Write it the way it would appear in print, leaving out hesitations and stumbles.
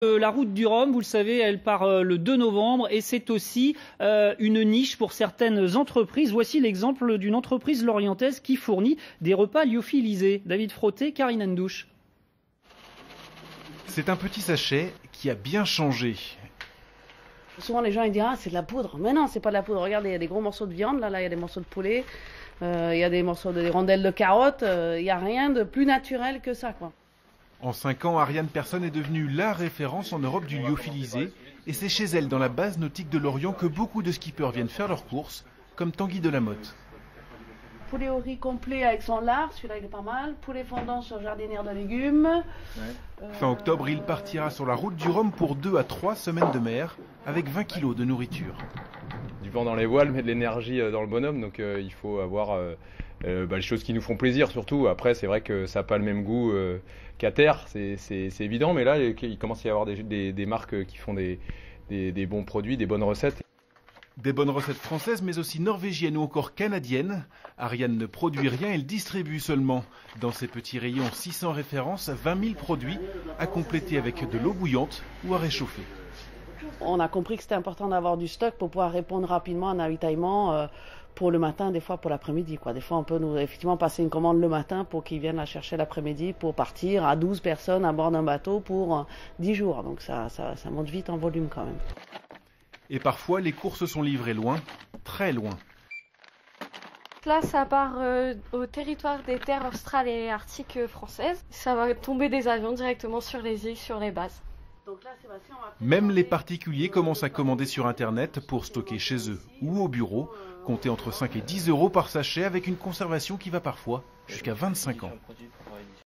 La route du Rhum, vous le savez, elle part le 2 novembre et c'est aussi une niche pour certaines entreprises. Voici l'exemple d'une entreprise lorientaise qui fournit des repas lyophilisés. David Frotté, Karine Andouche. C'est un petit sachet qui a bien changé. Souvent les gens ils disent ah c'est de la poudre, mais non c'est pas de la poudre. Regardez il y a des gros morceaux de viande, là il y a des morceaux de poulet, il y a des rondelles de carottes, il n'y a rien de plus naturel que ça quoi. En 5 ans, Ariane Persson est devenue la référence en Europe du lyophilisé et c'est chez elle, dans la base nautique de Lorient, que beaucoup de skippers viennent faire leurs courses, comme Tanguy Delamotte. Poulet au riz complet avec son lard, celui-là il est pas mal. Poulet fondant sur jardinière de légumes. Fin octobre, il partira sur la route du Rhum pour 2 à 3 semaines de mer, avec 20 kilos de nourriture. Du vent dans les voiles, mais de l'énergie dans le bonhomme, donc il faut avoir les choses qui nous font plaisir surtout. Après c'est vrai que ça n'a pas le même goût qu'à terre, c'est évident, mais là il commence à y avoir des marques qui font des bons produits, des bonnes recettes. Des bonnes recettes françaises, mais aussi norvégiennes ou encore canadiennes. Ariane ne produit rien, elle distribue seulement. Dans ses petits rayons, 600 références, 20 000 produits, à compléter avec de l'eau bouillante ou à réchauffer. On a compris que c'était important d'avoir du stock pour pouvoir répondre rapidement à un ravitaillement pour le matin, des fois pour l'après-midi. Des fois on peut nous effectivement passer une commande le matin pour qu'ils viennent la chercher l'après-midi pour partir à 12 personnes à bord d'un bateau pour 10 jours. Donc ça monte vite en volume quand même. Et parfois, les courses sont livrées loin, très loin. Là, ça part au territoire des terres australes et arctiques françaises. Ça va tomber des avions directement sur les îles, sur les bases. Même les particuliers commencent à commander sur Internet pour stocker chez eux ou au bureau. Comptez entre 5 et 10 euros par sachet avec une conservation qui va parfois jusqu'à 25 ans.